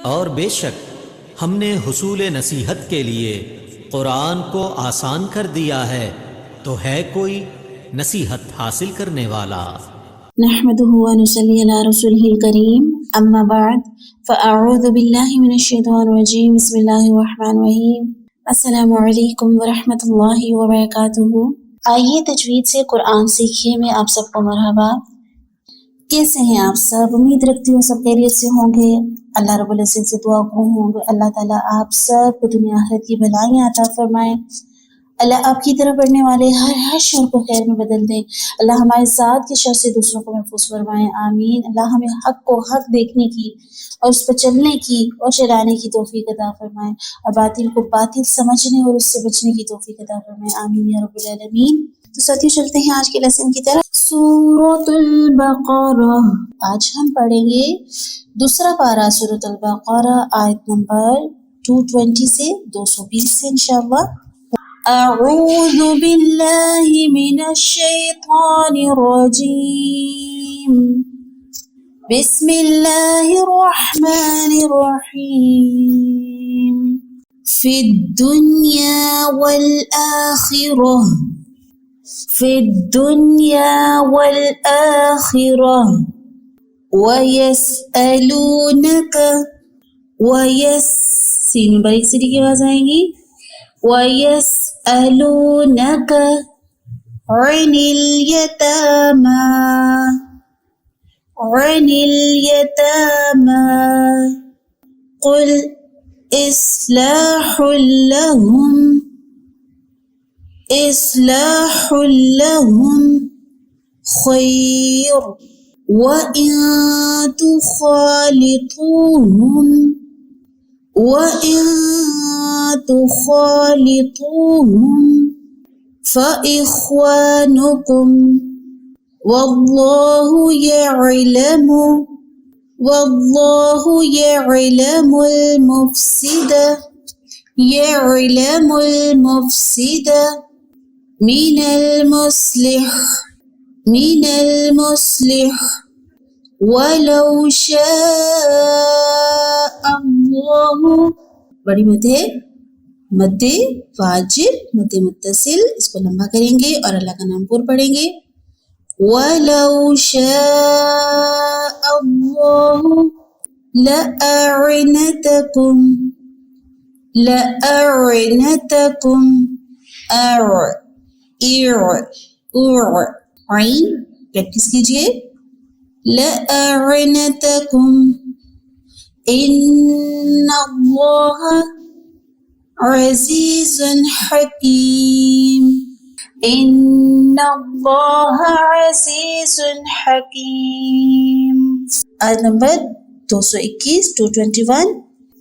और बेशक हमने हुसूल नसीहत के लिए कुरान को आसान कर दिया है, तो है कोई नसीहत हासिल करने वाला। नहमदुहु व नुसल्ली अला रसूलिहिल करीम, अम्मा बाद, फ़अऊज़ु बिल्लाहि मिनश शैतानिर रजीम, बिस्मिल्लाहिर रहमानिर रहीम, अस्सलामु अलैकुम व रहमतुल्लाहि व बरकातुहू। आइए तजवीद से कुरान सीखिए में आप सबको मरहबा। कैसे हैं आप सब? उम्मीद रखती हूँ सब खैरियत से होंगे। अल्लाह रब्बुल इज़्ज़त से दुआ होंगे अल्लाह ताला आप सब को दुनिया आखिरत की भलाइयाँ अता फरमाए। अल्लाह आपकी तरफ बढ़ने वाले हर शर को खैर में बदल दें। अल्लाह हमारे ज़ात के शर से दूसरों को महफूज फरमाएं, आमीन। अल्लाह हमें हक को हक देखने की और उस पर चलने की और चलाने की तौफीक अता फरमाएं, और बातिल को बातिल समझने और उससे बचने की तौफीक अता फरमाएं, आमीन या रब्बुल आलमीन। तो साथियों, चलते हैं आज के लेसन की तरफ। सूरतुल बक़रा। आज हम पढ़ेंगे दूसरा पारा सूरतुल बक़रा, आयत नंबर 220 से 220 से इंशाअल्लाह। अऊज़ु बिल्लाहि मिनश शैतानिर रजीम, बिस्मिल्लाहिर रहमानिर रहीम। फिद दुनिया वल आखिरह, फिद दुनिया वल आखिरह, वयस्अलूनका, सीन बारीक सीधी की आवाज आएगी, वयस्अलूनका अनिल यतामा, अनिल यतामा, कुल इस्लाहुल लहुम, इस्लाहुल लहुम खैर, व इन तुखालितूहुम, व इन तुखालितूहुम फ़इख्वानुकुम, वल्लाहु यअलमु, वल्लाहु यअलमुल मुफ़्सिद, यअलमुल मुफ़्सिद मिनल मुस्लिह, मिनल मुस्लिह, वलौ शाअल्लाहु। बड़ी मध्य मध्य वाजिब मध्य मुत्तसिल, इसको लंबा करेंगे और अल्लाह का नाम पूर पढ़ेंगे। वलौ शाअल्लाहु लअअनतकुम, लअअनतकुम, प्रैक्टिस कीजिए। लअअनतकुम, इन्नल्लाह अज़ीज़ुन हकीम, इन्नल्लाह अज़ीज़ुन हकीम। आयत नंबर 221 221।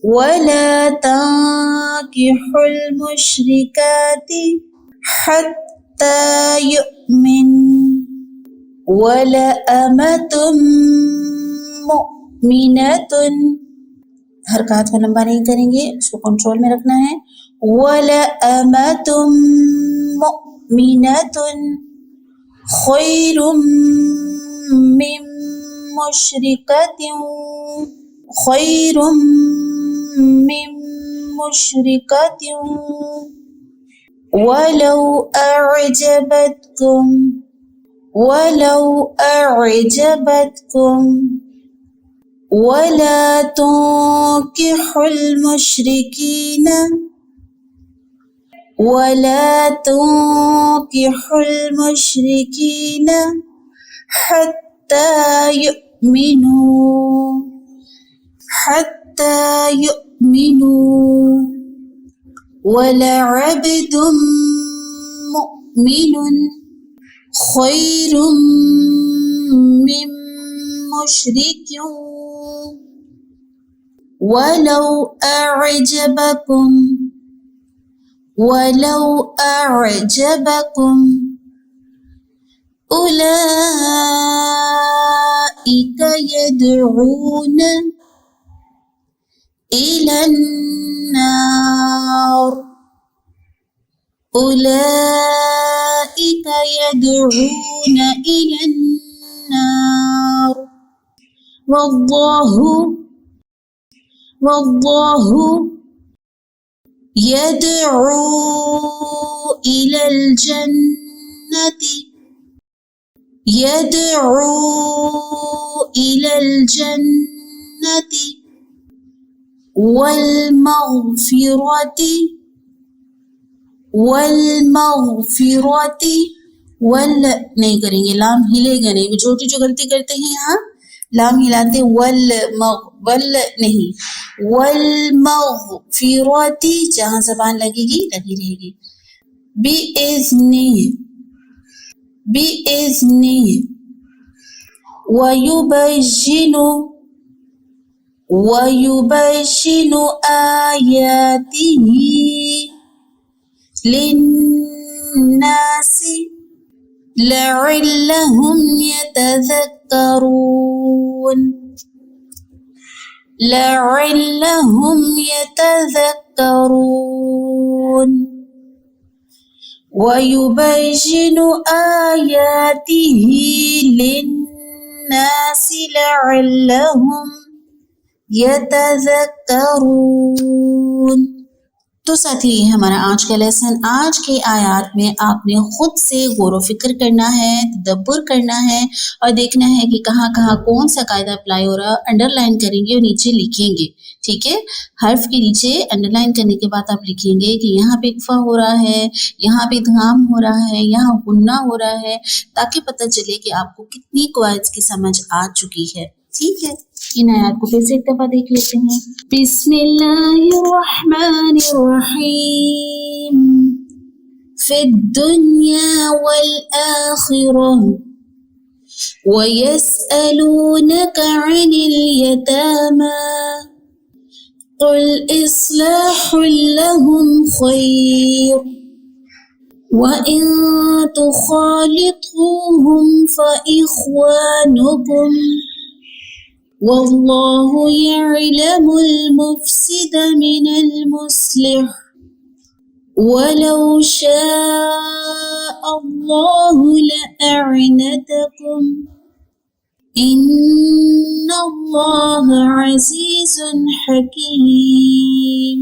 वला तांकिहुल मुश्रिकाति हत्ता युमिन, वला अमतुम मुमिनतुन, हरकत को लंबा नहीं करेंगे, उसको कंट्रोल में रखना है। वला अमतुम मुमिनतुन खैरुम मिन मुश्रिकतिन, खैरुम मिन मुश्रिकतिन वलौ अअजबतकुम, वलौ अअजबतकुम, वला तुंकिहुल मुश्रिकीन, वला तुंकिहुल मुश्रिकीन हत्ता युमिनू, हत्ता युमिनू, वलअब्दुम मुमिनुन खैरुम मिन मुश्रिकिन वलौ अअजबकुम, वलौ अअजबकुम, उलाइका यदऊन इलन नार, उलाइका यदऊन इलन नार, वल्लाहु वल्लाहु यदउ इलल जन्नति यदउ इलल जन्नति वल मग़फ़िरति वल नहीं करेंगे, लाम हिलेगा नहीं। वो छोटी जो गलती करते हैं यहाँ लाम हिलाते, वल नहीं, वल मग़फ़िरति जहाँ ज़बान लगेगी लगी रहेगी। बिइज़्निहि वयुबय्यिनु आयातिहि लिन्नासि लअल्लहुम यतज़क्करून वयुबय्यिनु आयातिहि लिन्नासि लअल्लहुम यतज़क्करून। तो साथी ये हमारा आज का लेसन। आज के आयात में आपने खुद से गौर व फिक्र करना है, तदब्बर करना है और देखना है कि कहाँ कहाँ कौन सा कायदा अप्लाई हो रहा है। अंडरलाइन करेंगे और नीचे लिखेंगे, ठीक है। हर्फ के नीचे अंडरलाइन करने के बाद आप लिखेंगे कि यहाँ पे इक्फा हो रहा है, यहाँ पे इदगाम हो रहा है, यहाँ गुन्ना हो रहा है, ताकि पता चले कि आपको कितनी कवाइद की समझ आ चुकी है, ठीक है। इन आयात को फिर से एक दफा देख लेते हैं। बिस्मिल्लाहिर्रहमानिर्रहीम फिद्दुन्या वल आखिरह वयस्अलूनका अनिल यतामा कुल इस्लाहुल लहुम खैर वइन तुखालितूहुम फइख्वानुकुम वल्लाहु यअलमुल मुफ्सिद मिनल मुस्लिह वलौ शाअल्लाहु लअअनतकुम इन्नल्लाह अज़ीज़ुन हकीम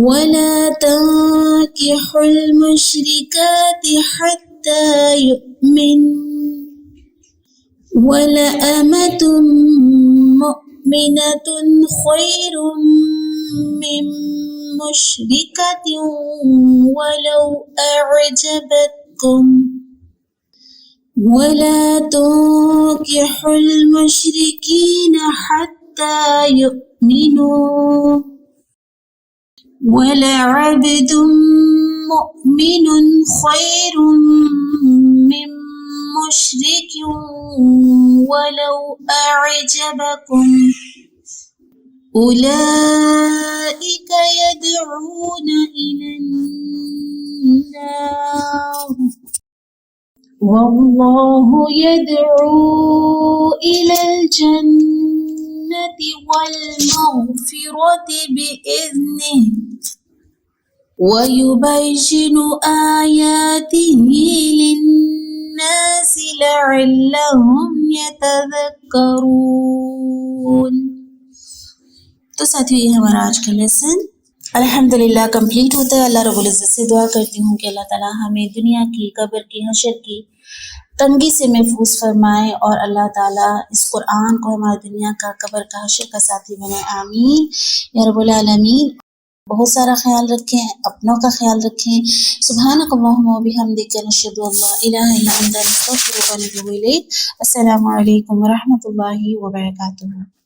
वला तंकिहुल मुश्रिकाति हत्ता युमिन वलअमतुम मुमिनतुन खैरुम मिन मुश्रिकतिन वलौ अअजबतकुम वला तुंकिहुल मुश्रिकीना हत्ता युमिनू वलअब्दुम मुमिनुन खैरुम मिन मुश्रिकिन वलौ अअजबकुम उलाइका यदऊन इलन्नार वल्लाहु यदऊ इलल जन्नति वल मग़फ़िरति बिइज़्निहि वयुबय्यिनु आयातिहि लिन्नासि लअल्लहुम यतज़क्करून। तो साथियों ये हमारा आज का लेसन अल्हम्दुलिल्लाह कंप्लीट होता है। अल्लाह रब्बुल इज़्ज़त से दुआ करती हूँ कि अल्लाह ताला हमें दुनिया की, कब्र की, हशर की तंगी से महफूज फरमाए और अल्लाह ताला इस कुरान को हमारी दुनिया का, कब्र का, हशर का साथी बनाए। आमीन या रब्बुल आलमीन। बहुत सारा ख्याल रखें, अपनों का ख्याल रखें। सुब्हानकल्लाहुम्मा व बिहम्दिका नशहदु अल्ला इलाहा इल्ला अंता नस्तगफिरुका व नतूबु इलैक। अस्सलामु अलैकुम व रहमतुल्लाहि व बरकातुहू।